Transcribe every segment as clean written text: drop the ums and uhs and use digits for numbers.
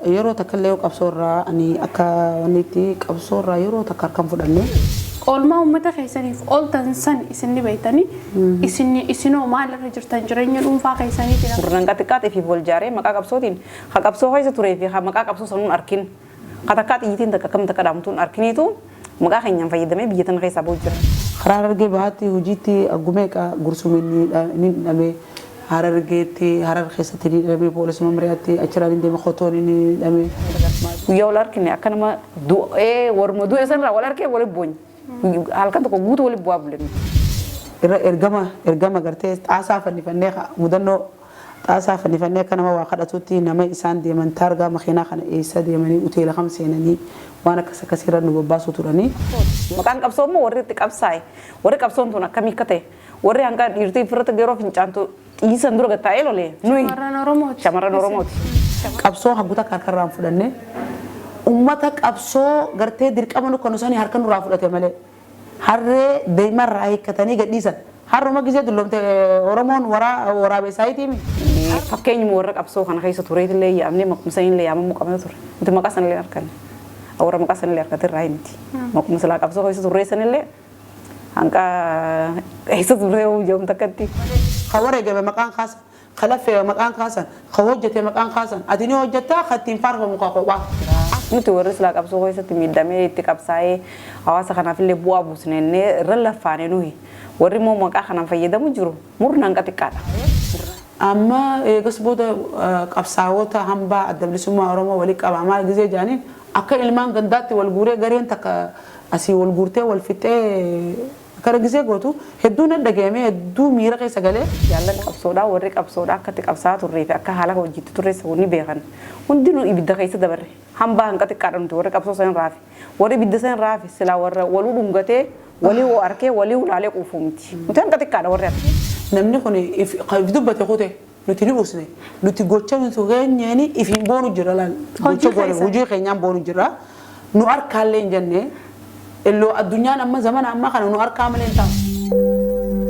yeroo takka illee qabsoorraa ani akka wannitti qabsoorraa yeroo takka harkaan fudhanne oolmaa uummata keessaniif ooltan san isinni beeytanii isinoo maalirra jirtan jireenya dhuunfaa keessaniitiin burraan qaxiqqaatee fi wal jaaree maqaa qabsootiin ha qabsoo keessa turee fi ha maqaa qabsoo sanuun arkin qatakkaa xiyyitiin takka kam takka dhaamtuun arkiniitu maqaa keenyaan fayyadamee biyya tana keessaa ba'u jira. karaa argee bahaatti hojiitti aggumeeqa gursumni ni dhabee harargeetti harar keessatti ni dhabee poolisii mamriyaatti achirraa ni deema qotoon ni dhabee guyyaa wal arkine akka nama du'ee warma du'e sanarraa wal arkee waliin boonye halkan tokko guutuu waliin bu'aa bulen. ergama gartee xaasaa fannifannee mudannoo xaasaa fannifannee akka nama waa kadhatutti nama isaan deeman taargaa makiinaa kana eessa deemanii uteela kam seenanii waan akkas akkasiirra nu babbaasuu turanii. Maqaan qabsoo immoo warri itti qabsaa'e warri qabsoon tun akkamii akka ta'e warri hanga dhiirtii firata yeroo fincaantu xiyyisan dura gattaa'ee lolee nuyi shamarran Oromooti. Qabsoo haguuta karkarraan fudhanne ummata qabsoo gartee dirqama nu kan sanii harka nurraa fudhate malee harree deemarraa hiikkatanii gadhiisan harruma gisee dulloomte Oromoon waraabessaayitii mi. Fakkeenyuma warra qabsoo kana keessa tureetillee yaamnee maqumsanillee yaamamuu qabna ture nuti maqaa sanillee arganne. Awra maqaa sanillee argate irraa himti. Maquma silaa qabsoo keessa turree sanillee hanga keessa turree hojjamu takkatti. Khawara eegame maqaan kaasan khalaffee maqaan kaasan khawwajjatee maqaan kaasan ati ni hojjattaa kattiin faarfa mukaa kophaa. Nuti warri silaa qabsoo keessatti miidhamee itti qabsaa'ee hawaasa kanaafillee bu'aa buusnee irra laffaane nuyi warri immoo maqaa kanaan fayyadamu jiru murnaan xiqqaadha. Amma eegas booda qabsaa'ota hambaa adda bilisummaa Oromoo walii qaba maal gisee jaaniin akka ilmaan gandaatti wal guuree gareen takka asii wal guurtee wal fixee kara gisee gootu hedduu na dhagahame hedduu miira keessa galee jaalala qabsoodhaa warri qabsoodhaa akkatti qabsaa turree fi akka haala hojiitti turreessa ni beekan hundinuu ibidda keessa dabarre hambaa hanqa xiqqaadha nuti warri qabsoo san raafi warri ibidda san raafi silaa warra waluu dhungatee walii arkee walii ulaalee quufuu miti nuti hanqa xiqqaadha warri arge. Namni kun if dubbate kute nuti ni usne nuti gocha nuti keenyani ifin boonu jira laal gocha goone hojii keenyaan boonu jira nu arkaallee hin jenne illoo addunyaan amma zamana amma kana nu arkaa malee hin taa'u.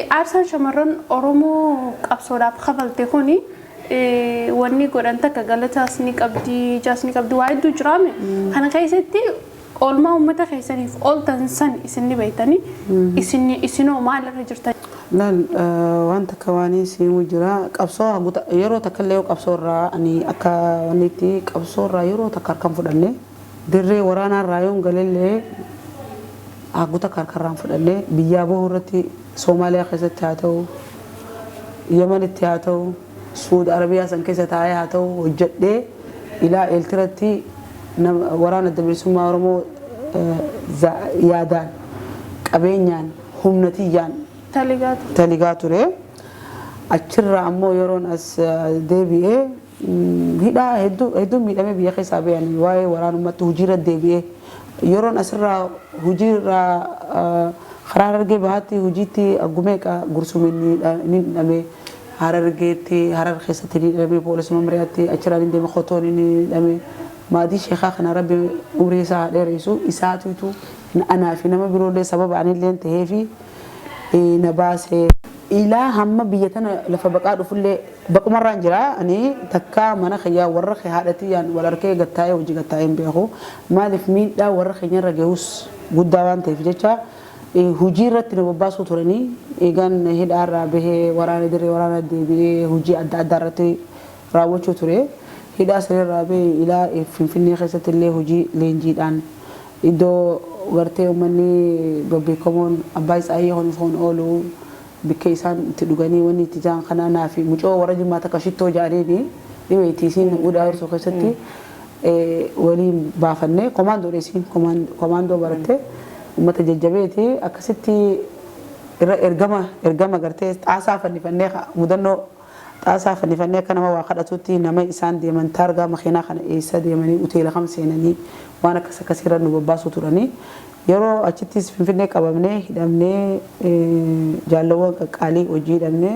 Arsaan shamarran Oromoo qabsoodhaaf kafalte kuni wanni godhan takka galataas ni qabdi jaas ni qabdi waa hedduu jiraame kana keessatti oolmaa uummata keessaniif ooltan san isinni beeytanii isinoo maalirra jirtan. Laal waan takka waan isin jira qabsoo haguuta yeroo takka illee qabsoorraa ani akka wannitti qabsoorraa yeroo takka harkaan fudhanne dirree waraanaa raayoon galillee haguuta karkarraan fudhanne biyyaa bahuu irratti Somaaliyaa keessatti haa ta'u Yemenitti haa ta'u Suudi Arabiyaa san keessatti haa ta'u hojjedhee ilaa Eertiraatti waraana adda bilisummaa Oromoo yaadaan qabeenyaan humnatiyyaan taligaa ture achirraa ammoo yeroon as deebi'ee hidhaa hedduu miidhamee biyya keessaa ba'anii waa'ee waraanummaatti hojiirra deebi'ee yeroon asirraa hojiirraa karaa argee bahaatti hojiitti aggumeeqa gursumni ni dhabee harargeetti harar keessatti ni dhabee poolisii mamriyaatti achirraa ni deema qotoon ni dhabee maatii sheekaa kana rabbi umrii isaa dheereessu isaatiitu anaa fi nama biroollee sababa anillee ta'ee fi na baasee ilaa hamma biyya tana lafa baqaa dhufullee baqumarraan jira ani takka mana khayyaa warra haadhatiyaan wal arkee gattaa'ee hojii gattaa'ee hin beeku maaliif miidhaa warra keenyarra gahus guddaa waan ta'eef jecha hujii irratti na babbaasuu turanii eegaan hidhaarraa bahee waraana dirree waraana deebi'ee hojii adda addaa irratti raawwachuu ture hidhaa sanarraa bahee ilaa Finfinnee keessatti illee hojii leenjiidhaan iddoo gartee uummanni babbeekamoon abbaa Isaayyaa honifoon oolu bikka isaan itti dhuganii wanni itti jaan kanaa naa fi mucoo warra Jimmaa takka shittoo jaaniini dhibeetii isiin hudhaa hirsuu keessatti waliin baafannee komaandoodha isiin komaandoo barattee ummata jajjabeeti akkasitti ergama gartee xaasaa fannifannee mudannoo xaasaa fannifannee akka nama waa kadhatutti nama isaan deeman taargaa makiinaa kana eessa deemanii uteela kam seenanii waan akkas akkasiirra nu bobbaasuu turanii yeroo achittis finfinnee qabamnee hidhamnee jaallawwan qaqqaalii hojii hidhamnee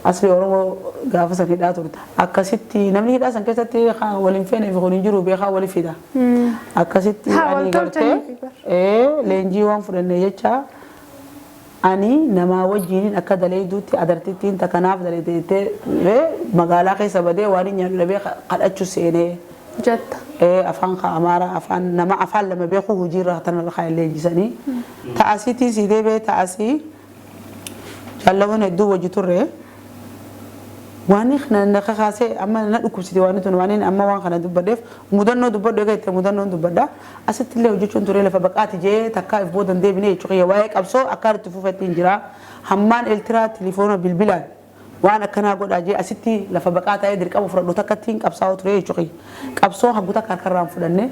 asli Oromoo gaafa san hidhaa turte akkasitti namni hidhaa san keessatti waliin feenee fi kuniin jiru beekaa wali fida akkasitti ani gartee leenjii waan fudhannee jecha ani nama wajjin akka daleeduutti adartittiin takanaaf daleedee magaalaa keessa badee waan nyaatu dhabee kadhachuu seenee jetta afaan Amaara afaan nama afaan lama beeku hojiirra tanarra kaa leenjisanii ta'asiitiin si deebee ta'asii jaallawwan hedduu wajji turre waan kana kaasee amma na dhukkubsite waan tun waan amma waan kana dubbadheef mudannoo dubbadhu eegate mudannoon dubbadha asitti illee hojjechuun ture lafa baqaati jee takkaa if boodan deebinee jechuudha waa'ee qabsoo akka itti fufetti jira hammaan eltiraa telefoona bilbilaan waan akkanaa godhaa jee asitti lafa baqaataa dirqama fudhadhu takkattiin qabsaa'u ture jechuudha qabsoo haguuta karkarraan fudhanne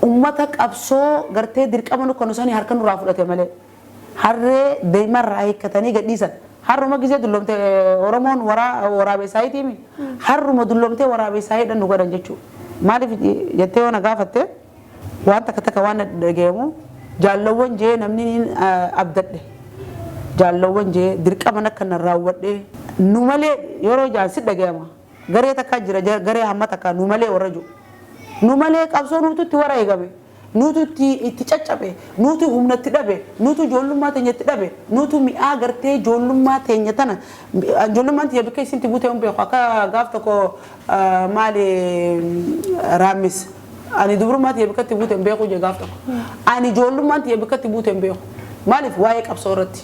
ummata qabsoo gartee dirqama nu kan usanii harka nurraa fudhate malee harree deemarraa hiikkatanii gadhiisan harruma gisee dullomte Oromoon waraabessaayitiimi harruma dullomtee waraabessaayidhaan nu godhan jechuudha maaliif jettee yoo na gaafatte waan takka waan dhageemu jaallawwan jee namni abdadhe jaallawwan jee dirqama akka na raawwadhe nu malee yeroo jaansi dhageema garee takka jira garee hamma takka nu malee warra jiru nu malee qabsoo nututti wara eegame nuti itti caccabe nuti humnatti dhabe nuti ijoollummaa teenyatti dhabe nuti mi'aa gartee ijoollummaa teenya tana ijoollummaan tiyya bakka isinti buutee hin beeku akka gaaf tokko maali raamis ani dubrummaa tiyya bakka itti buutee hin beeku jee gaaf tokko ani ijoollummaan tiyya bakka itti buutee hin beeku maaliif waa'ee qabsoo irratti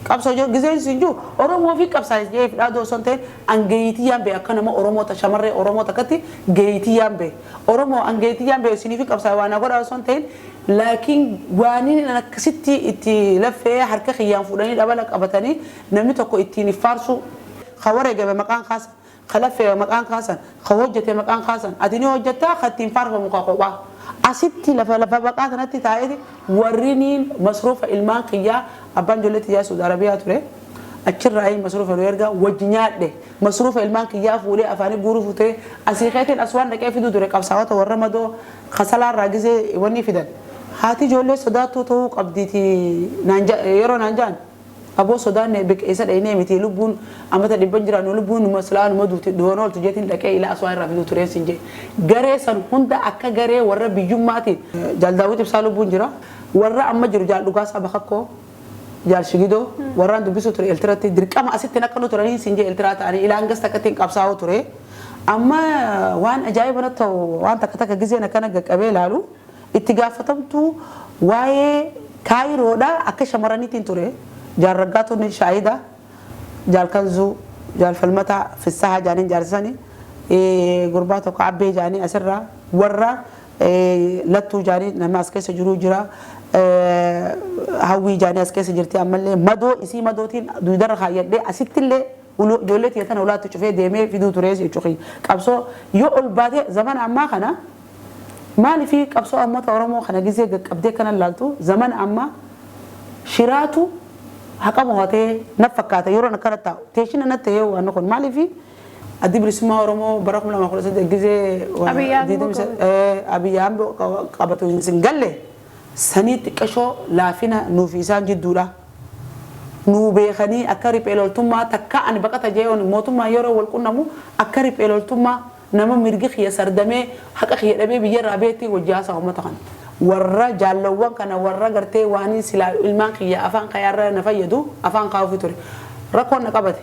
qabsoo giseen sinjuu Oromoo fi qabsaa'is jee fidhaadoo son ta'e angeeyitii yaan bee akka nama Oromoota shamarree Oromoota akkatti geeyitii yaan bee Oromoo angeeyitii yaan bee isinii fi qabsaa'e waan godhaa son ta'e laakiin waaniin akkasitti itti laffee harka kiyyaan fuudhanii dhabala qabatanii namni tokko ittiin faarsu khawara gabe maqaan kaasan khalaffee maqaan kaasan khawajjate maqaan kaasan adini hojjata khattiin faarfamu qaqoba asitti lafa baqaa kanatti taa'ee warriniin masruufa ilmaan kiyyaa abbaan ijoolleetti yaa Saudi Arabiyaa ture achirraa masruufa nu erga wajji nyaadhe masruufa ilmaan kiyyaa fuudhee afaanii guuruu futee asii keetiin aswaan dhaqee fiduu ture qabsaawota warra madoo kasalaarraa gisee wanni fidan haati ijoollee sodaattuu ta'uu qabdiiti yeroo naan jaan aboo sodaanne biqeessa dhaynee miti lubbuun amata dhibban jiraannu lubbuun maslaa numa duuti dhiyoon ooltu jeetiin dhaqee ilaa aswaan irraa fiduu tureen siin jee garee san hunda akka garee warra biyyummaatiin jaaldaawwit ibsaa lubbuun jira warra amma jiru jaal dhugaasaa bakakkoo jaal shigidoo warraan dubbisu ture eltiratti dirqama asitti akka nu turanii siin jee eltiraa ta'anii ilaan gas takkattiin qabsaa'uu ture amma waan ajaa'iba na ta'u waan takka giseen akkana qaqqabee ilaalu itti gaafatamtu waa'ee kaayiroodha akka shamarraniitiin ture jaal raggaatonni shaayida jaal kanzuu jaal falmataa fissahaa jaaniin jaarsanii gurbaa tokko abbee jaanii asirraa warra lattuu jaanii nama as keessa jiruu jira hawwii jaanii as keessa jirti ammallee madoo isii madootiin duudarra kaayyadhee asittillee ijoollee tiyyatan ulaatti cufee deemee fiduu turee jechuudha qabsoo yoo ol baatee zaman ammaa kana maaliif qabsoo uummata Oromoo kana gisee qaqqabdee kana laaltu zaman ammaa shiraatu haqa mo'atee na fakkaata yeroo akkana taa'u teeshina na ta'ee waan kun maaliif addi bilisummaa Oromoo bara 2018 gisee abiyyaan qabatu hin galle sanii xiqqashoo laafina nuuf isaan jidduudha nuu beekanii akka riphee loltummaa takka ani baqata jeeyoon mootummaa yeroo wal qunnamu akka riphee loltummaa nama mirgi xiyya sardamee haqa xiyya dhabee biyyarraa beetti wajjaasaa uummata kana warra jaallawwan kana warra gartee waanii silaa ilmaan xiyya afaan kayaarra na fayyadu afaan kaa'uufi ture rakkoon na qabate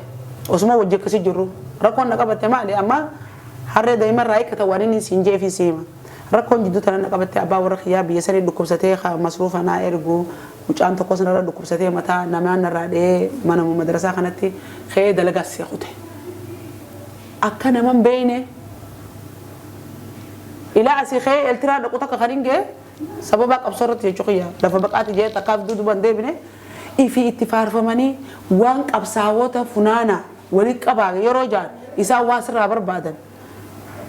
osuma wajji akkasii jirru rakkoon na qabate maali amma harree daa'imarraa hiikkata waaniin siin jee fi siima rakkoon jidduu tana na qabate abbaa warra xiyyaa biyya sanii dhukkubsatee masruufa naa ergu mucaan tokko sanarra dhukkubsatee mataa namaan narraa dhee mana madrasaa kanatti kee dalagaa seequte akka naman beeyne ilaa asii kee eltiraa dhaqu takka kan hingee sababa qabsoorratti jechuudha lafa baqaati jee takkaaf duuduban deebine ifi itti faarfamanii waan qabsaawota funaana walii qabaa yeroo jaan isaan waan sirraa barbaadan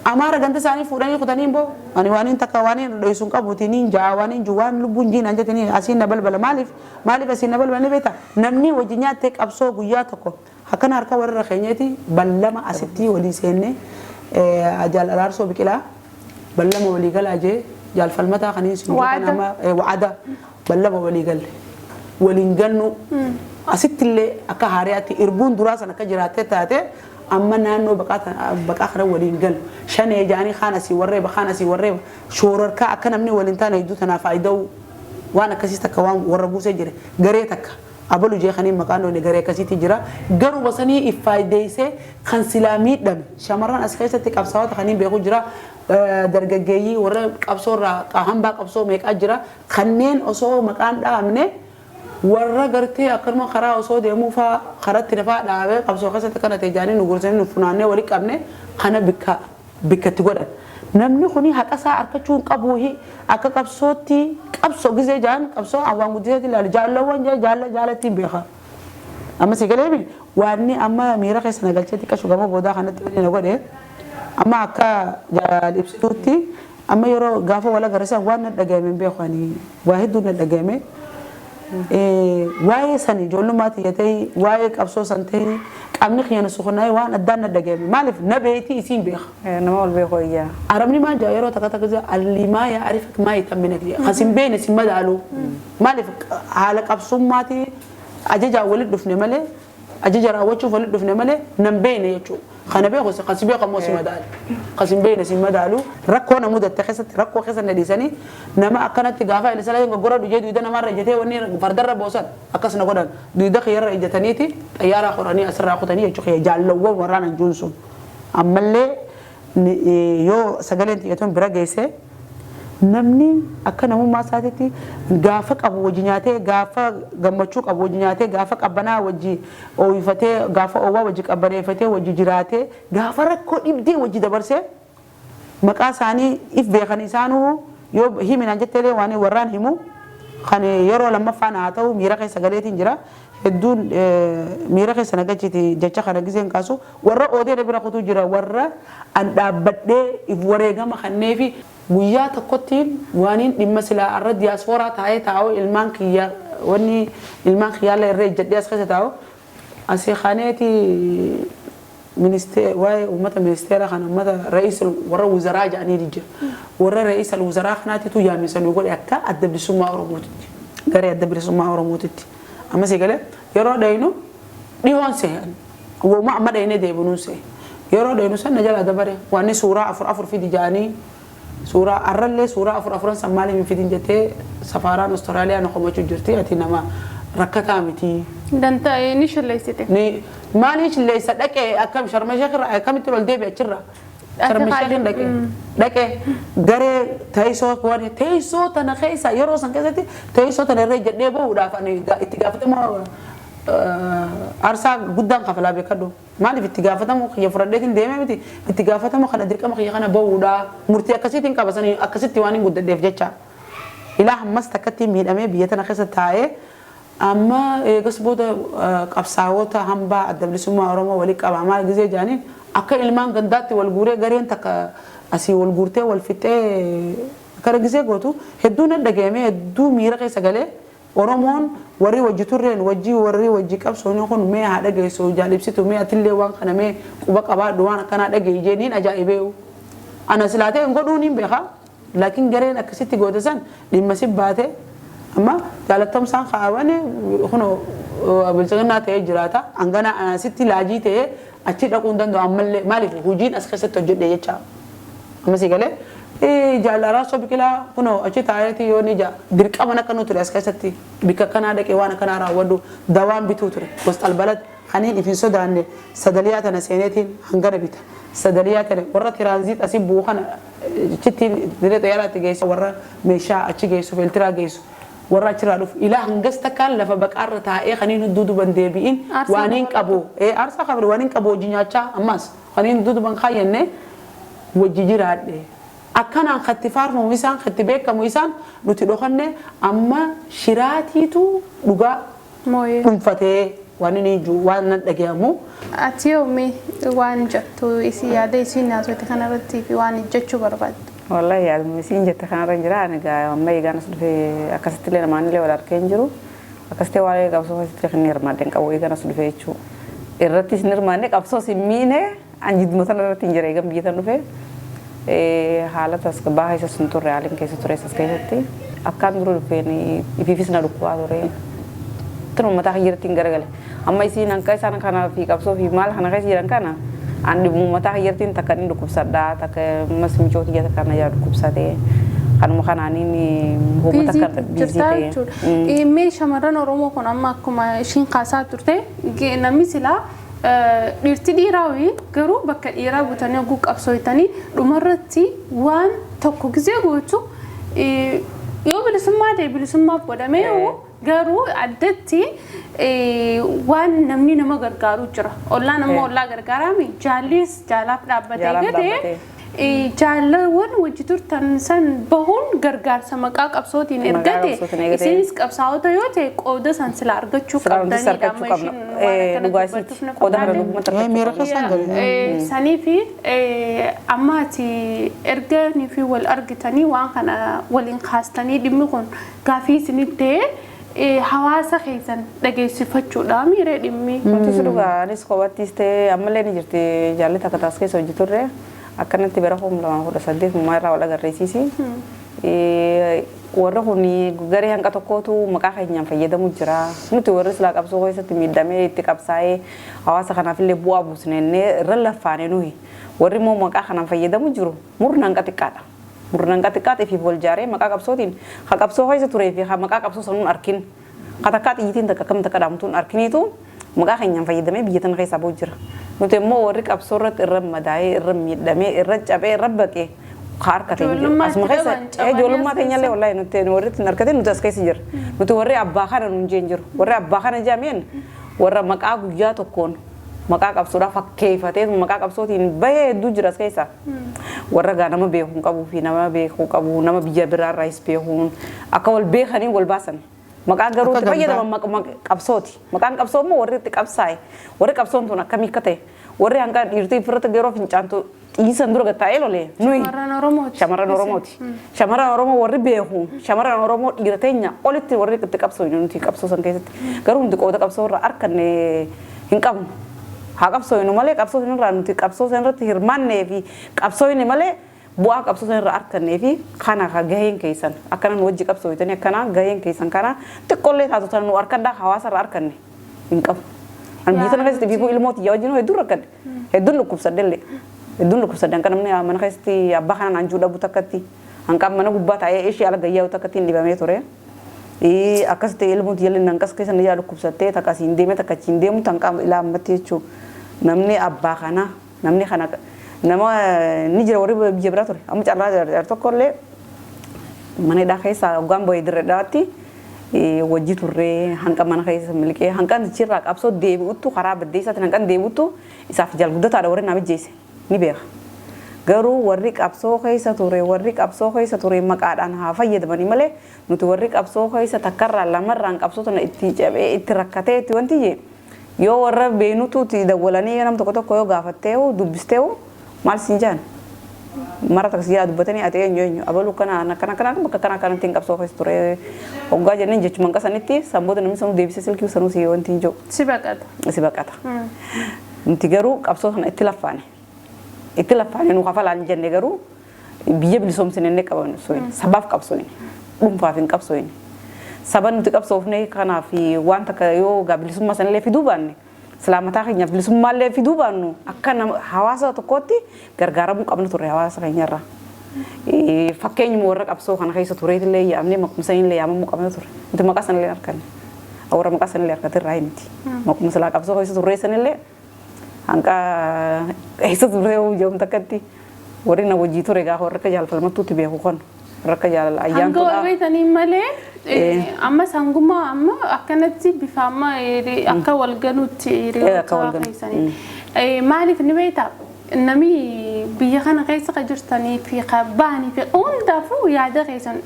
amaara ganda isaanii fuudhanii kutanii boo ani waaniin takka waaniin dhoysuun qabuutiin niin jaa waaniin juwaan lubbuun jiin anjatanii asiin na balbala maaliif asiin na balbala ni beekta namni wajji nyaattee qabsoo guyyaa tokko akkana harka warra keenyeeti ballama asitti walii seenne jaal araarsoo biqilaa ballama walii galaa jee jaalfalmataa kaniin sin nama wa'ada ballama walii galle waliin gannu asittillee akka haariyaatti irbuun duraa sana akka jiraattee taate amma naannoo baqaa kana waliin galu shanee jaanii kaan asii warreeba shoorarkaa akka namni waliin taane hedduu tanaaf faayida'u waan akkasiis takka waan warra buusee jire garee takka abalu jee kaniin maqaan doone garee akkasiitti jira garuu basanii if faayideessee kan silaa miidhame shamarran as keessatti qabsaa'ota kaniin beeku jira dargaggeeyyii warra qabsoorraa hambaa qabsoo meeqaa jira kanneen osoo maqaan dhahamne warra gartee akkanuma karaa osoo deemuu faa karatti lafaa dhaabee qabsoo keessatti kana ta'e jaanii nu gursanii nu funaannee walii qabne kana bikkatti godhan namni kuni haqa isaa argachuu qabu akka qabsootti qabsoo gisee jaan qabsoo awwaan guddiseetti ilaalu jaallawwan jaalatti beeka amma si galeemi waanni amma miira keessa nagalcheetti qashu gama boodaa kanatti waliin na godhe amma akka ibsituutti amma yeroo gaafa wala garisa waan na dhagahame beeku ani waa hedduu na dhagahame waa'ee san ijoollummaatti yatee waa'ee qabsoo san ta'e qaamni keenya suuqnaa waan addaan na dhagahame maaliif na beeyti isiin beeka nama wal beekoo iyyaa arabni maa jaa yeroo takka takka allimaa yaa arifak maa hitamina kiyya kasin beene sin madaalu maaliif haala qabsummaatti ajaja walit dhufne malee ajaja raawwachuuf walit dhufne malee nan beene jechuudha kana beeku kasi beeku ammoo si madaalu kasin beene sin madaalu rakkoo na mudatte keessatti rakkoo keessa na dhiisanii nama akkanatti gaafa ilisalaa gogora dhujee duwida namarra ijjatee wanni fardarra boosan akkas na godhan duwida kiyyarra ijjataniiti xayyaaraa qoranii asirraa kutanii jechuudha jaallawwan warraan juun sun ammallee yoo sagaleen xiyyatuun bira geesse namni akka namummaa isaatiitti gaafa qabu wajji nyaatee gaafa gammachuu qabu wajji nyaatee gaafa qabbanaa wajji ooyifatee gaafa oowwaa wajji qabbaneeffatee wajji jiraatee gaafa rakkoo dhibdee wajji dabarsee maqaa isaanii if beekan isaanuu yoo himinaan jetteelee waan warraan himu kan yeroo lammaffaan haa ta'u miira keessa galeetiin jira hedduun miira keessa nagachiiti jecha kana giseen kaasu warra oodee bira kutuu jira warra an dhaabbadhee if wareegama kanneefi guyyaa tokkottiin waaniin dhimma silaa arra diyaasfooraa taa'ee taa'u ilmaan kiyya wanni ilmaan kiyyaallee irree jedhee as keessa taa'u asii kaneeti waa'ee uummata ministeera kana uummata ra'iisul warra wuzaraa jedhanii jira warra ra'iisul wuzaraa kanaatitu yaamisanii godhe akka adda bilisummaa oromootitti garee adda bilisummaa oromootitti amma si galee yeroo dhaynu dhihoon se'an wooma amma dhaynee deebinuun se'e yeroo dhaynu san na jala dabare waanni suuraa afur fidi jaanii suuraa arrallee suuraa afuran san maaliif hin fidin jettee safaaraan Austraaliyaa na komachuu jirti ati nama rakkataa miti. Danta ni shilleessite. Ni maali shilleessa dhaqee akkam sharmashakirra akkamitti ol deebi'a achirra. Sharmashakin dhaqee garee teessoo waan teessoo tana keessa yeroo san keessatti teessoo tana irra jedhee bahuudhaaf ani itti gaafatamaa arsaa guddaan kafalaa beekadhu maaliif itti gaafatamu kiyya fudhadheetiin deemee miti itti gaafatamu kana dirqama kiyya kana bahuudhaa murtii akkasiitiin qabasanii akkasitti waan hin guddadheef jecha ilaa hammas takkatti miidhamee biyya tana keessa taa'ee amma eegas booda qabsaa'ota hambaa adda bilisummaa oromoo walii qaba maal gisee jaaniin akka ilmaan gandaatti wal guuree gareen takka asii wal guurtee wal fixee kara gisee gootu hedduu na dhagahame hedduu miira keessa galee Oromoon warri wajji turreen warri wajji qabsoon kun mee haa dhageessu jaalibsitu mee atillee waan kana mee quba qabaadhu waan akkanaa dhageeyye jeeniin ajaa'ibeewu ana silaatee hin godhuun hin beeka laakiin gareen akkasitti goote san dhimma si baate amma jaalattamsaan kaawwane kuno bilchaginaa ta'ee jiraata hangana sitti laajii ta'ee achi dhaquun danda'u ammallee maaliif hojiin as keessatti hojjedhe jecha amma si galee jaalara sobikila kuno achi taayati yoo ni ja dirqama naka nu ture as keessatti bika kana dhaqee waan kana raawwadhu dawaan bituu ture wasxal balad kaniin ifin sodaanne sadaliyaa tana seeneetiin hangana bita sadaliyaa tana warra tiraanziit asii buu kana chitti diree xayyaaraatti geessu warra meeshaa achi geessu filtiraa geessu warra achirraa dhufu ilaa hangas takkaan lafa baqaarra taa'ee kaniin hudduu duban deebi'in waaniin qabu aarsaa qabri waaniin qabu hojii nyaachaa ammas kaniin hudduu duban kaayyannee wajji jiraadhe akkanaan khatti faarfamu isaan khatti beekamu isaan nuti dhokanne amma shiraatiitu dhugaa dhuunfatee waan inni ijuu waan nan dhagahamu. Ati yoomii waan jettu isii yaada isiin naasoote kanarratti fi waan jechuu barbaaddu. Wallahi yaaduma isiin jette kanarra jira ani gaa amma eegaan as dhufee akkasitti illee namaan illee wal arkee hin jiru akkasitti waa'ee qabsoo keessatti kan hirmaadde qabu eegaan as dhufee jechuudha. Irrattis hin hirmaanne qabsoo simmiine anjiduma sana irratti hin jira eegan biyya tan dhufee. haala tasgabbaa keessa sun turre haaliin keessa ture isas keessatti akkaan dura dhufeen ifiifis na dhukkubaa ture. Tun mataa hiyyartiin garagale. Amma isiin hanqa isaan kana fi qabsoo fi maal kana keessa jiran kana andi mataa hiyyartiin takka inni dhukkubsadhaa takka masmichooti jata kana yaa dhukkubsatee kanuma kanaaniin hubata akka biizii ta'e. Mee shamarran Oromoo kun amma akkuma ishiin kaasaa turte namni silaa dhiirti dhiiraa garuu bakka dhiiraa butanii oguu qabsooytanii dhumarratti waan tokko gizee gootu yoo bilisummaa ta'e bilisummaaf godhamee garuu addatti waan namni nama gargaaru jira. Ollaan amma ollaa gargaarame jaallis jaalaaf dhaabbatee gate jaalawwan wajji turtan san bahuun gargaarsa maqaa qabsootiin ergate isinis qabsaa'ota yoo ta'e qooda san sila argachuu qabdanidha amma ishiin sanii fi amma ati erganii fi wal argitanii waan kana waliin kaastanii dhimmi kun gaafii isinit ta'e hawaasa keessan dhageessifachuudha miiree dhimmi. Wanti si dhugaanis kophattis ta'e ammallee ni jirti jaalli takka taas keessa hojii turre. Akkanatti bara 2018 irraa wal agarsiisi. Warra kuni garee hanqa tokkootu maqaa keenyaan fayyadamu jira. Nuti warri silaa qabsoo keessatti miidhamee itti qabsaa'ee hawaasa kanaafillee bu'aa buusnee irra laffaane nuyi. Warri immoo maqaa kanaan fayyadamu jiru murna hanqa xiqqaadha. Murna hanqa xiqqaatee fi wal jaaree maqaa qabsootiin ha qabsoo keessa turee fi ha maqaa qabsoo sanuun arkin. Katakkaa xiyyitiin takka kam takka dhaamtuun arkiniitu maqaa keenyaan fayyadamee biyya tana keessaa ba'u jira. Nuti immoo warri qabsoo irratti irra madaa'ee irra miidhamee irra cabee irra baqee harka ta'e asuma keessa ijoollummaa teenyallee wallaahi nuti warri ittiin harkatee nuti as keessa jira. Nuti warri abbaa kana nuun jeen jiru warri abbaa kana jaameen warra maqaa guyyaa tokkoon maqaa qabsoodhaa fakkeeffatee maqaa qabsootiin bahee hedduu jira as keessa. Warra gaa nama beekuu qabuu fi nama beekuu qabu nama biyya biraarraayis beekuun akka wal beekanii wal baasan. Maqaan garuu itti fayyadaman qabsooti. Maqaan qabsoo immoo warri itti qabsaa'e warri qabsoon tun akkamii akka ta'e warri hanqa dhiirtii firratti yeroo fincaantu dhiisan dura gattaa'ee lolee nuyi shamarran Oromooti. Shamarran Oromoo warri beeku shamarran Oromoo dhiira teenya olitti warri itti qabsoo nuti qabsoo san keessatti garuu nuti qooda qabsoo irraa harkanne hin qabnu. Haa qabsoo nu malee qabsoo irraa nuti qabsoo san irratti hirmaannee fi qabsoo inni malee bu'aa qabsoo san irraa harkannee fi kana gaheen keessan akkana nu wajji qabsoo bitanii akkana gaheen keessan kana xiqqollee taatu tan nu harkaddaa hawaasa irraa harkanne hin qabu. Ani biyya sana keessatti biifuu ilmooti yaa wajjin hedduu rakkadde hedduun dhukkubsaddellee hedduun dhukkubsadde hanqa namni mana keessatti abbaa kanaan anjuu dhabu takkatti hanqa mana gubbaa taa'ee ishee ala gayyaa takkatti hin dhibamee ture. Akkasitti ilmooti jalli hanqas keessa ni yaa dhukkubsattee takkasiin deemee takkachiin deemu hanqa ilaammatti jechuudha. Namni abbaa kana namni kana nama ni jira warri biyya biraa ture amma carraa tokkollee mana hidhaa keessaa hoggaan bo'ee dirreedhaatti wajji turree hanqa mana keessa miliqee hanqan achirraa qabsoo deebi'uttu karaa baddeessaatti hanqan deebi'uttu isaaf jalguddataadha warri nama jeesse ni beeka. Garuu warri qabsoo keessa ture maqaadhaan haa fayyadamanii malee nuti warri qabsoo keessa takkarraa lamarraan qabsoo tana itti cabee itti rakkatee itti wanti jee yoo warra beenutuuti dawwalanii nam tokko tokko yoo gaafattee dubbistee maal siin jaan mara taksiyaa dubbatanii ati eenyu abalu kana bakka kanatti qabsoo keessa ture hoggaa jenneen jechuun qasanitti samboota namni sanuu deebisee silkii sanuu si wanti hin jiru. Si baqata. Nuti garuu qabsoo sana itti laffaane nu kafalaan jenne garuu biyya bilisoomsine inni qaban sabaaf qabsooyne dhuunfaaf hin qabsooyne. Saban nuti qabsoofne kanaaf waan takka yoo bilisummaa sanillee fiduu baanne islaamataa keenyaaf bilisummaallee fiduu baannu akka hawaasa tokkootti gargaaramuu qabna turre hawaasa keenyarraa. Fakkeenyuma warra qabsoo kana keessa tureetillee yaamnee maqumsanillee yaamamuu qabna turre. Nuti maqaa sanillee harkanne. Awwaara maqaa sanillee harkate irraa himti. Maqumsa qabsoo keessa turre sanillee hanqa eessa turre hojjeemu takkatti warri na wajjii ture gaafa warra akka jaalfalmattuutti beeku kon. Rakka jaalala ayyaan tuudha. Hanga walbeetanii malee amma sangummaa amma akkanatti bifa amma akka walganuutti hiriyoota keessanii. Maaliif ni beektaa namni biyya kana keessa ka jirtanii fi baanii fi hundaafuu yaada keessan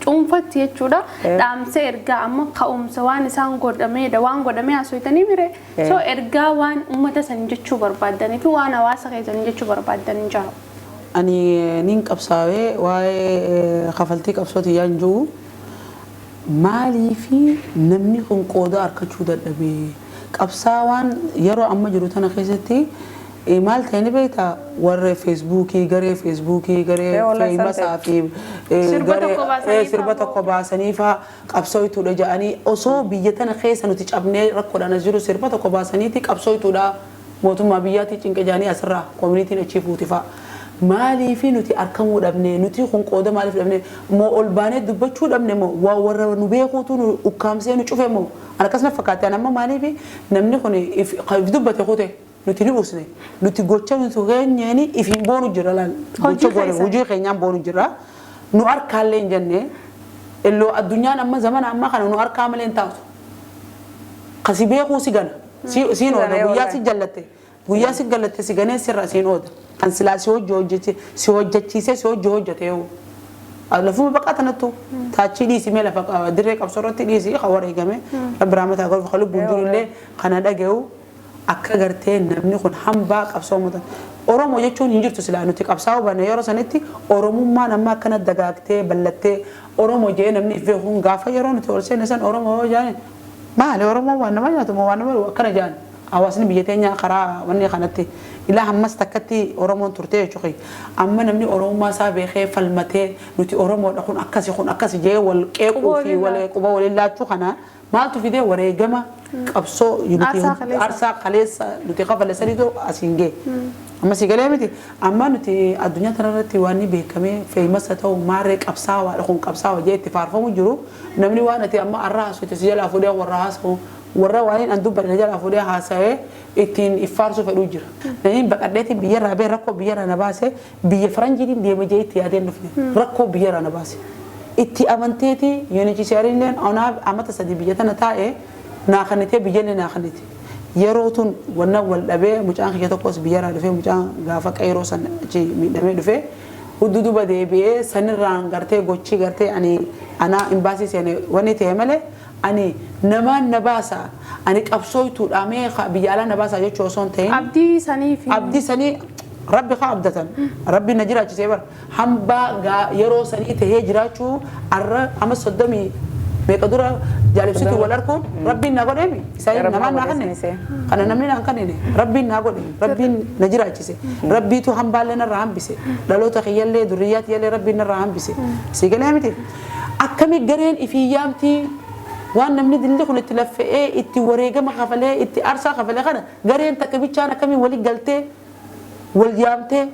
cuunfatti jechuudha. Dhaamsa ergaa amma ka'umsa waan isaan godhameedha waan godhamee haasofitanii mire. So ergaa waan uummata san jechuu barbaadanii fi waan hawaasa keessan jechuu barbaadanii jira. Ani nin qabsaawee waa'ee kafaltii qabsooti yaan jiru maalii fi namni kun qooda harkachuu dadhabee qabsaawaan yeroo amma jiru tana keessatti maal ta'ini beektaa warra feesbuukii garee feesbuukii garee feemasaa fi sirba tokko baasanii faa qabsooytuudha jedhanii osoo biyya tana keessa nuti cabnee rakkoodhaan as jiru sirba tokko baasaniiti qabsooytuudha mootummaa biyyaatti cinqe jedhanii asirraa koomunitiin achii fuuti faa. Maaliif nuti argamuu dhabne nuti kun qooda maaliif dhabne moo ol baanee dubbachuu dhabne moo waa warra nu beekuutu nu ukkaamsee nu cufe moo akkasuma fakkaatee amma maaliif namni kun if dubbate kute nuti ni usne nuti gocha nuti keenyani ifin boonu jira laal gocha gore hojii keenyaan boonu jira nu arkaalee jenne illoo addunyaan amma zamana amma kana nu arkaa malee hin taatu kasi beekuu si gana siin ooda guyyaa si jallatte guyyaa si jallatte si ganee sirra siin ooda kan silaa si hojjechiisee si hojjete yoo lafuma baqatanattu taachii dhiisimee lafa dirree qabsorratti dhiisii wareegame abrahaamata golfa qalubbuun jirullee kana dhageewu akka gartee namni kun hambaa qabsoomutan oromoo jechuun hin jirtu silaa nuti qabsaa'uu banne yeroo sanitti oromummaan amma akkana dagaagtee ballattee oromoo jee namni ifee kun gaafa yeroo nuti ol seenne san oromoo jaane maali oromoo waan nama nyaatu moo waan nama akkana jaan hawaasni biyya teenya karaa wanni kanatti ilaa hammas takkatti oromoon turtee jechuudha amma namni oromummaa isaa beekee falmatee nuti oromoodha kun akkasi jee wal qeequu fi wal quba waliin laachuu kana maaltu fidee wareegama qabsoo arsaa kaleessa nuti qafalesaniitu asiin gee amma si galee miti amma nuti addunyaa tanarratti waan beekamee feemasa ta'u maarree qabsaawaa kun qabsaawaa jee itti faarfamu jiru namni waan ati amma arraa haasute si jalaa fuudhee warra haasa'u warra waan an dubbanne jalaa fuudhee haasa'ee ittiin iffaarsu fedhuu jira namni baqadheetti biyyarraa bee rakkoo biyyarraa na baase biyya faranjiitiin deema jee itti yaadeen dhufne rakkoo biyyarraa na baase itti amanteeti yuunichiisiyaarilleen onaaf amata sadii biyya tana taa'ee naakanitee biyyallee naakanite yeroo tun wanna wal dhabee mucaan kiyya tokkos biyyarraa dhufee mucaan gaafa qayroo san achi miidhamee dhufee hudduuba deebi'ee sanirraan gartee gochii gartee ani anaa imbaasii seene wanni ta'e malee ani namaan na baasa ani qabsooytuudha mee biyya alaa na baasa jechuu osoo hin ta'in abdii sanii rabbi kaa abdatan rabbi na jiraachisee bara hambaa yeroo sanii tahee jiraachuu arra ama soddomii meeqa dura jaalibsitu wal arkuun rabbiin na godheemi isaan namaan naa kanneen kana namni naan kanneen rabbiin naa godhe rabbiin na jiraachise rabbiitu hambaallee narraa hambise dhaloota kiyyallee duriyyaatti yallee rabbiin narraa hambise si galee miti akkami gareen ifiyyaamtii waan namni dilli kun itti laffa'ee itti wareegama kafalee itti arsaa kafalee kana gareen takka bichaan akkami walii galtee wal yaamtee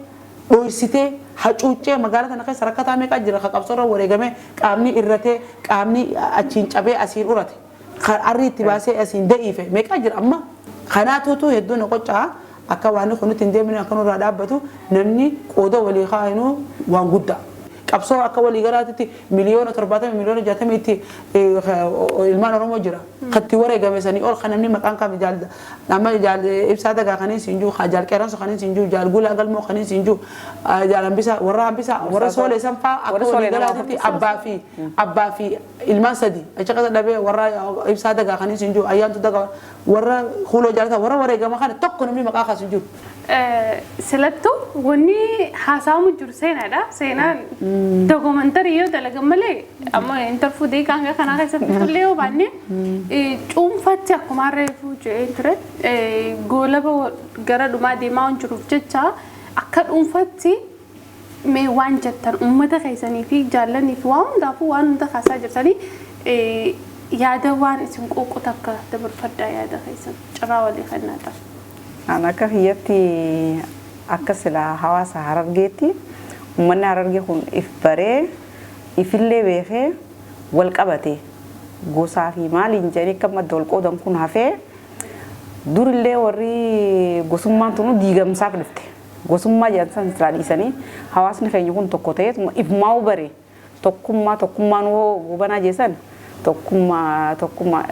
dhoysitee hacuuccee magaalaa tana keessa rakkataa meeqa jira ka qabsoorra wareegame qaamni irratee qaamni achiin cabee asiin urate arri itti baasee asiin da'iife meeqa jira amma kanaatuutu hedduu na qoccaa akka waan kun itti hin deemne akka nurraa dhaabbatu namni qooda walii kaa'inuu waan guddaa qabsoo akka walii garaatitti miliyoona 70 miliyoona 60 itti ilmaan oromoo jira katti wareegame sanii ol kan namni maqaan kam jaalda nama jaal ibsaa dagaa kaniin sinjuu jaal qeeranso kaniin sinjuu jaal gulaa galmoo kaniin sinjuu jaal hambisa warra soolee san faa akka walii garaatitti abbaa fi ilmaan sadi achi qasa dhabee warra ibsaa dagaa kaniin sinjuu ayyaantu dagaa warra huloo jaalata warra wareegama kana tokko namni maqaa kaasu jiru Selattu wanni haasa'amu jiru seenaadha. Seenaan dookumantarii yoo dalagan malee amma intarfuu deekaan kanaa keessatti tullee yoo baanne cuunfatti akkuma reefu jedhee ture goolaba gara dhumaa deemaa waan jiruuf jecha akka dhuunfatti mee waan jettan uummata keessanii fi jaallanii fi waan hundaafuu waan hunda kaasaa jirtanii yaada waan isin quuqutu akka dabarfaddaa yaada keessan carraa walii kennaadha. Ana akka hiyyatti akka silaa hawaasa Harargeetti uummanni Harargee kun if baree ifillee beekee wal qabate gosaa fi maaliin jedhanii akka madda wal qoodan kun hafee durillee warri gosummaan tunu diigamsaaf dhufte gosummaa jedhan silaa dhiisanii hawaasni keenya kun tokko ta'ee ifmaa'uu bare tokkummaan hubanaa jeessan tokkummaa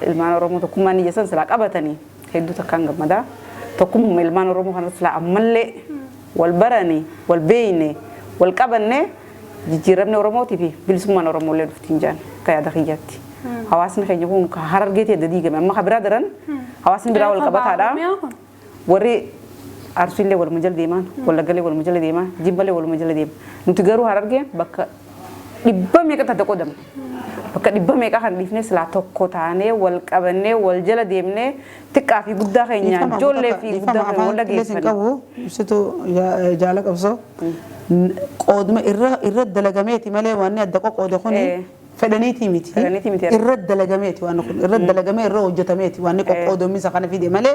ilmaan Oromoo tokkummaan ni jeessan silaa qabatanii hedduu takkaan gammadaa. Tokkummaa ilmaan Oromoo kanatti silaa ammallee wal baranii wal beeyne wal qabanne jijjiiramni Oromootii fi bilisummaan Oromoolee dhuftiin jaan akka yaada kiyyaatti. Hawaasni keenya kun Harargee ta'e diigame amma biraa daran hawaasni biraa wal qabataadha. Warri Arsiillee waluma jala deeman, Wallaggalee waluma jala deeman, Jimbalee waluma jala deeman. Nuti garuu Harargee bakka dhibba meeqa tata qodam bakka dhibba meeqa kan dhiifne silaa tokko taanee wal qabannee wal jala deemnee xiqqaa fi guddaa keenya ijoollee fi guddaa keenya wal dhageeffannee qabu ibsitu jaala qabsoo qooduma irra dalagameeti malee waan adda qoqqoode kuni fedhaniiti miti irra dalagameeti waan kun irra dalagamee irra hojjetameeti waan qoqqoodomii isa kana fide malee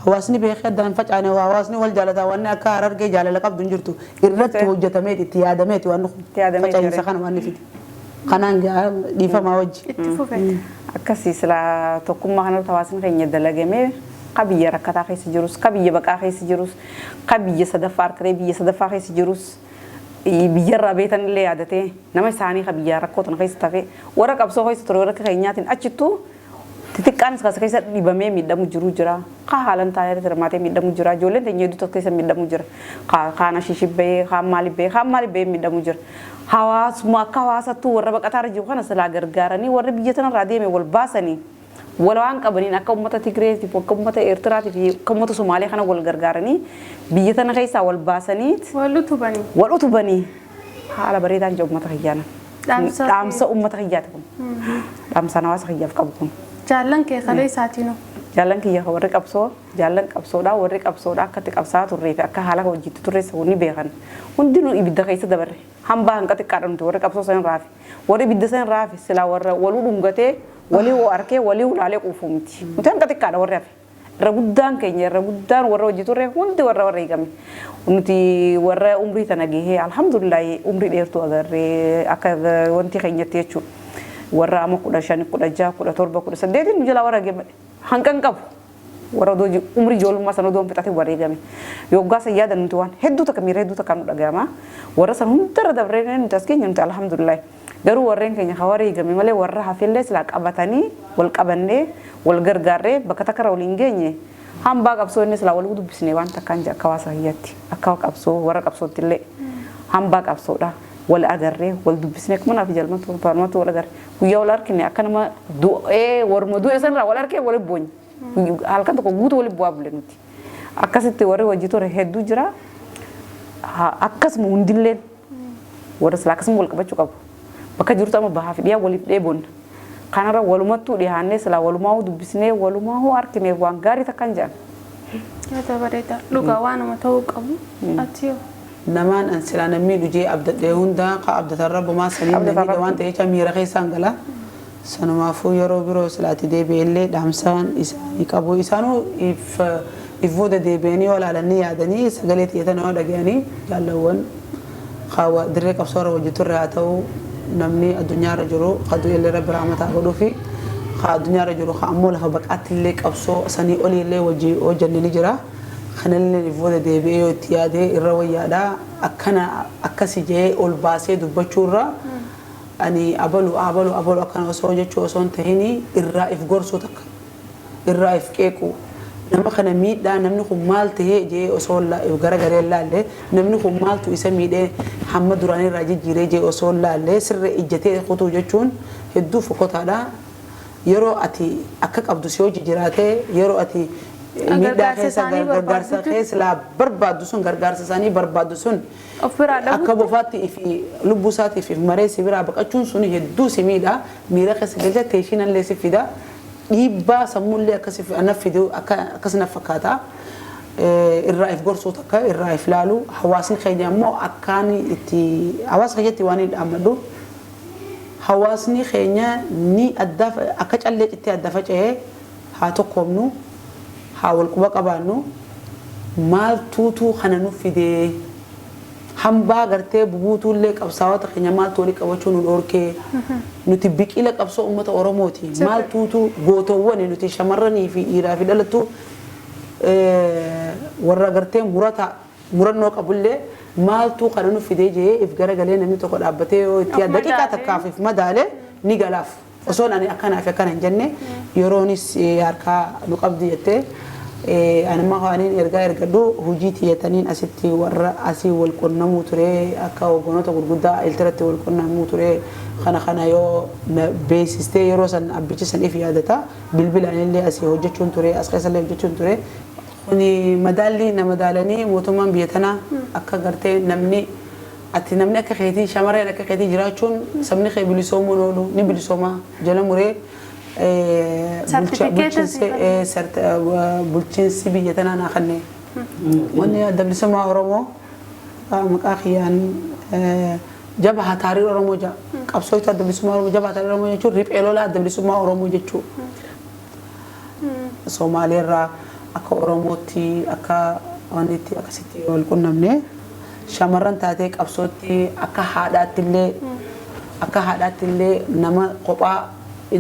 hawaasni beekee addaan facaane hawaasni wal jaalataa waan akka Harargee jaalala qabdu hin jirtu irratti hojjetameeti itti yaadameeti waan kun faca'iinsa kana waan fide kanaan dhiifamaa wajji itti fufe akkasii silaa tokkummaa kanarratti hawaasni keenya dalagamee qabiyya rakkataa keessa jirus qabiyya baqaa keessa jirus qabiyya sadaffaa harkaree biyya sadaffaa keessa jirus biyyarraa beetan illee yaadatee nama isaanii qabiyyaa rakkoo tana keessa tafe warra qabsoo keessa ture warra keenyaatiin achittuu xixiqqaanis kaasa keessa dhibamee miidhamu jiru jira kaa haalan taa'ee hirmaatee miidhamu jira ijoolleen teenya hedduu keessa miidhamu jira kaan ashishibbee kaan maalibbee miidhamu jira hawaasuma akka hawaasattuu warra baqataarra jiru kana silaa gargaaranii warra biyya tanarraa deeme wal baasanii wal waan qabaniin akka uummata Tigreetiif akka uummata Eertiraatiif akka uummata Somaalee kana wal gargaaranii biyya tana keessaa wal baasanii wal utubanii haala bareedaan jiru uummata kiyyaana dhaamsa uummata kiyyaati kun dhaamsa hawaasa kiyyaaf qabu kun jaallan kee kalee isaatiinoo jaallan kiyya warri qabsoo jaallan qabsoodhaa akkatti qabsaa turree fi akka haala hojiitti turreessa wanni beekan hundinuu ibidda keessa dabarre hambaa hanqa xiqqaadha nuti warri qabsoo san raafi warri ibidda san raafi silaa warra waluu dhungatee walii arkee walii ulaalee quufuu miti nuti hanqa xiqqaadha warri hafe irra guddaan keenya irra guddaan warra hojii turre hundi warra eegame nuti warra umrii tana gahee alhamdulillahi umrii dheertuu agarree akka wanti keenyatti jechuudha warra amma 15 16 17 18 jala warra eegame hanqan qabu warra doji umri ijoolummaa sana doon fixate warra eegame yoggaa san yaada nuti waan hedduu takka miira hedduu takka nu dhagahama warra san hundarra dabree nuti as keenya nuti alhamdulillah garuu warreen keenya hawara eegame malee warra hafillee silaa qabatanii wal qabannee wal gargaarree bakka takka waliin geenye hambaa qabsoo inni silaa wal dubbisnee waan takkaan akka hawaasa hiyyatti akka qabsoo warra qabsootti illee hambaa qabsoodha wal agarree wal dubbisnee kuma naaf jalmatu farmatu wal agarree guyyaa wal arkine akka nama du'ee warma du'ee sanirraa wal arkee wal boonye halkan tokko guutuu wal bu'aa bulle nuti akkasitti warri hojii ture hedduu jira akkasuma hundilleen warra silaa akkasuma wal qabachuu qabu bakka jirtu amma bahaa fi dhiyaa waliif dheeboonna kanarra walumattuu dhiyaannee silaa walumaa dubbisnee walumaa arkine waan gaarii takkaan jedhan. Yaada bareeda dhugaa waan nama ta'uu qabu ati namaan an silaa namni dhujee abdadhee hundaa qa abdatan rabbumaa sanii namni waan ta'echa miira keessaan gala sanumaafuu yeroo biroo silaati deebi'ellee dhaamsaan isaanii qabu isaanuu if booda deebi'anii walaalanii yaadanii sagalee xiyyeetan yoo dhaga'anii jaalawwan qaawwa dirree qabsoora hojii turre haa ta'u namni addunyaarra jiru qadu illee rabbi rahmataa godhuu fi addunyaarra jiru ammoo lafa baqaatti illee qabsoo sanii olii illee hojii hojjanni ni jira kanallee if booda deebi'ee yoo itti yaadee irra wayyaadhaa akkana akkasi jee ol baasee dubbachuurra ani abalu akkana osoo jechuu osoo hin tahini irraa if gorsuu takka irraa if qeequu nama kana miidhaa namni kun maal tahee jee osoo garagaree laallee namni kun maaltu isa miidhee hamma duraanii irraa jijjiiree jee osoo laallee sirree ijjatee kutuu jechuun hedduu fokotaadha yeroo ati akka qabdu si hojii jiraatee yeroo ati miidhaa keessa gargaarsa keessa barbaaddu sun gargaarsa isaanii barbaaddu sun akka bofaatti ifi lubbuu isaatiif maree si biraa baqachuun sun hedduu si miidhaa miira keessa galcha teeshinallee si fida dhiibbaa sammuullee akkasif anaf fiduu akkas na fakkaata irraa if gorsuu takka irraa if laalu hawaasni keenya ammoo akkaan itti hawaasa keenyatti waan hin dhaammadhu hawaasni keenya ni adda akka callee cittee adda faca'ee haa tokkoomnu haa wal quba qabaannu maal tuutuu kana nu fidee hambaa gartee bubuutuullee qabsaawota keenya maaltu walii qabachuu nu dhorkee nuti biqila qabsoo uummata Oromooti maal tuutuu gootowwan nuti shamarranii fi dhiiraa fi dhalattu warra gartee murannoo qabullee maaltu kana nu fidee jee if garagalee namni tokko dhaabbatee yoo itti daqiiqaa takkaaf if madaale ni galaaf osoo ani akkanaaf akkana hin jenne yeroonis harkaa nu qabdi jettee anuma haaniin ergadhu hojii tiyyataniin asitti warra asii wal qunnamuu ture akka hogganoota gurguddaa iltiratti wal qunnamuu ture kana yoo beeksistee yeroo san abbichisan if yaadata bilbilaan illee asii hojjechuun ture as keessallee hojjechuun ture kuni madaalli nama madaalanii mootummaan biyya tanaa akka gartee namni ati namni akka keetii shamarreen akka keetii jiraachuun sabni kee bilisoomuu oolu ni bilisooma jala muree bulchiinsi biyya tanaa naa kanneen wanni adda bilisummaa Oromoo maqaa kiyyaan jaba hataarii Oromoo jaa qabsoo adda bilisummaa Oromoo jaba hataarii Oromoo jechuun riphee lola adda bilisummaa Oromoo jechuu Somaaliirraa akka Oromootti akka wannitti akkasitti wal qunnamne shamarran taatee qabsootti akka haadhaatti illee nama kophaa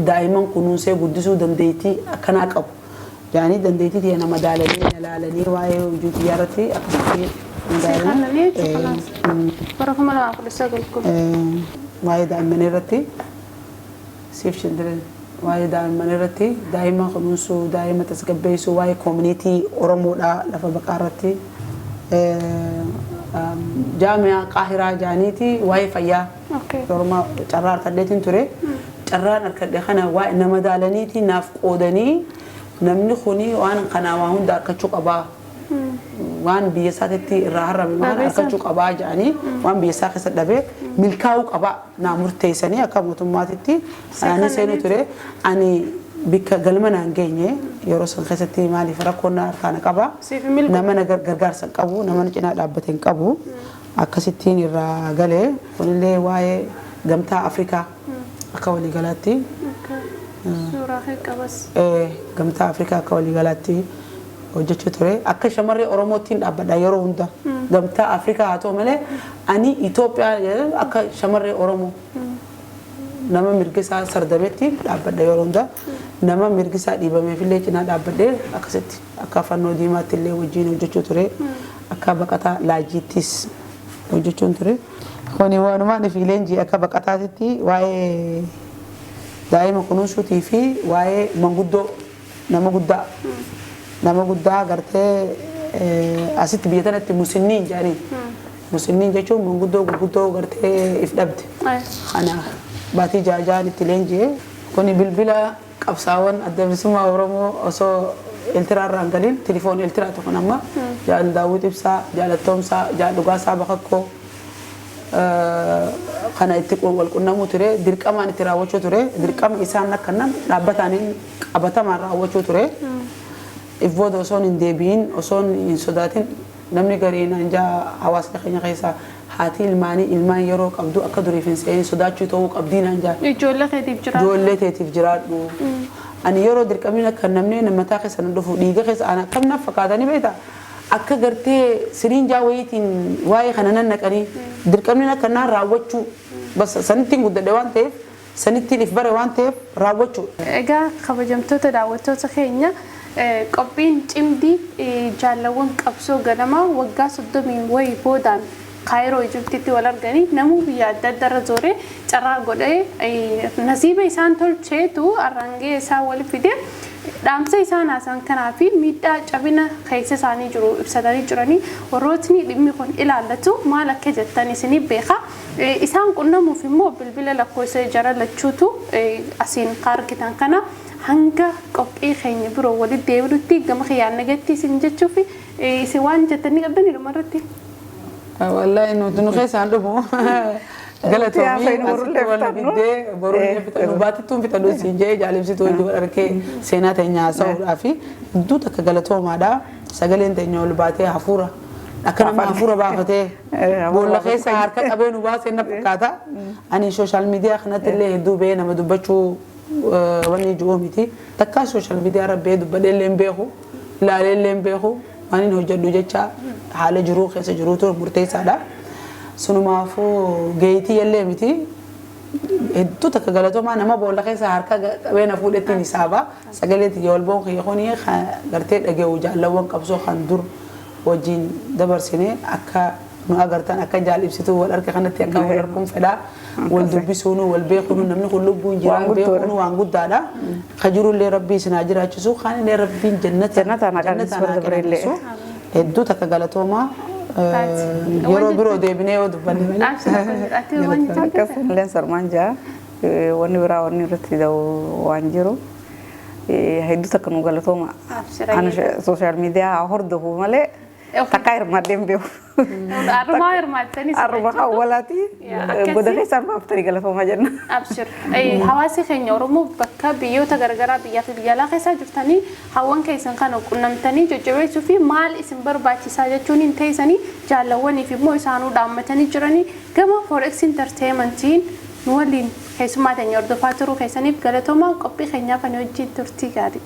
daa'iman kunuunsee guddisuu dandeettii akkanaa qabu. Jaanii dandeettii ta'e nama daalanii ilaalanii waa'ee hojii xiyyaarratti akkasitti waa'ee daa'immanii irratti siif children waa'ee daa'immanii irratti daa'ima kunuunsuu daa'ima tasgabbeessuu waa'ee koomunitii Oromoodhaa lafa baqaa irratti jaamiyaa Qaahiraa jaaniiti waa'ee fayyaa Oromoo carraa harkadheetiin ture carraan harkadhee kana waa'ee nama daalaniiti naaf qoodanii namni kuni waan kanaa waa hunda harkachuu qabaa waan biyya isaatti irraa harrame waan harkachuu qabaa jaanii waan biyya isaa keessa dhabee milkaa'uu qabaa naa murteessanii akka mootummaatitti ani seenuu ture ani bikka galma naan geenye yeroo san keessatti maaliif rakkoon harkaana qaba nama na gargaarsa qabu nama na cinaa dhaabbatee hin qabu akkasittiin irraa galee kunillee waa'ee gamtaa Afrikaa akka waliigalaatti suuraa qabas gamtaa Afrikaa akka waliigalaatti hojjechuu ture akka shamarree Oromoottiin dhaabbadha yeroo hunda gamtaa Afrikaa haa ta'u malee ani Itoophiyaa akka shamarree Oromoo nama mirga isaa sardametti dhaabbadha yeroo hunda nama mirga isaa dhiibameef illee cinaa dhaabbadhee akkasitti akka fannoo diimaatti illee wajjin hojjechuu ture akka baqataa laajiittis hojjechuun ture kuni waanuma fi leenjii akka baqataatitti waa'ee daa'ima kunuunsuutii fi waa'ee manguddoo nama guddaa gartee asitti biyya tanatti musinniin jedhanii musinniin jechuun manguddoo gurguddoo gartee if dhabde kana baatii jaajaan itti leenjii kuni bilbila qabsaawwan adda bilisummaa Oromoo osoo eltiraarraan galiin telefoon eltiraa tokko nama jaal daawwit ibsaa jaalattoomsaa jaal dhugaasaa bakakkoo kana itti wal qunnamuu ture dirqamaan itti raawwachuu ture dirqama isaan akkanaan dhaabbataaniin qabatamaan raawwachuu ture ifbooda osoon hin deebiin osoon hin sodaatin namni gariin anjaa hawaasni keenya keessaa haati ilmaan yeroo qabdu akka duriif hin seenin sodaachuu ta'uu qabdiin anjaa ijoollee teetiif jiraadhu ani yeroo dirqamiin akka namni mataa keessa nan dhufu dhiiga keessa ana kam naaf fakkaatanii beektaa akka gartee siriinjaa wayiitiin waa'ee kana nan naqanii dirqamni akka naan raawwachuu bas sanittiin guddadhe waan ta'eef sanittiin if bare waan ta'eef raawwachuu. Egaa kabajamtoota daawwattoota keenya qophiin cimdii jaalawwan qabsoo ganamaa waggaa 30 wayii boodaan Kaayiroo Ijiptiitti wal arganii namuu biyya adda addaarra zooree carraa godhee nasiiba isaan tolcheetu arrangee isaa wal fide dhaamsa isaan haasan kanaa fi miidhaa cabina keessa isaanii jiru ibsatanii jiranii warrootni dhimmi kun ilaallatu maal akka jettan isinii beeka isaan qunnamuuf immoo bilbila lakkoofsa jara lachuutu asiin argitan kana hanga qophii keenya biroo walitti deebinutti gama kiyyaan nagatti isin jechuuf isin waan jettanii qabdanii dhumarratti. والله إنه تنو خيس عندهم قالت أمي ولا بدي بروح نباتتهم في تدوس يجي جالب سيتو يجوا أركي سينات الناس أو رافي دوتا كقالتهم هذا سجلين تنيو الباتة حفورة أكنا ما حفورة بعثته بقول خيس هارك أبي نبات إنه بكاتا أنا سوشيال ميديا خنا تلي هدو بين ما دبچو وني جوا ميتي تكا سوشيال ميديا ربي دبدل لين بيهو لا لين بيهو أنا نهجر دوجة حالة جروح خيس جروتو مرتي سادا سنومافو جيتي يلي ميتي هدو تكغلتو ما نما بقول لك هاركا وين افولتي نسابا سغلتي يولبون خيخوني غرتي دغيو جالوون قبسو خندور وجين دبر سنه اكا نو اغرتان اكا جالبسيتو ولرك خنتي اكا ولركم فدا والدبسونو والبيخونو نمني كلو بونجيران بيخونو وانغدادا خجرو لي ربي سناجراچسو خان لي ربي جنت انا كان هدو تكغلتو ما yeroo biroo deebinee yoo dubbanne leen sarmanja wanni biraa wanni irratti waan jiru hedduu takka nu galatooma ana social media hordofu malee takka hirmaadheen beeku. Armaa hirmaattanii Arma hawwalaati goda keessaan maaftanii galatoomaa jenna. Abshir. Hawaasi keenya Oromoo bakka biyyoota garaagaraa biyyaa fi biyya alaa keessa jirtanii hawwan keessan kana qunnamtanii jajjabeessuu fi maal isin barbaachisaa jechuun hin teessanii jaalawwanii fi immoo isaanuu dhaammatanii jiranii gama Forex Entertainmentiin nu waliin keessummaa teenya hordofaa turuu keessaniif galatoomaa qophii keenyaaf ani wajjin turtii gaarii.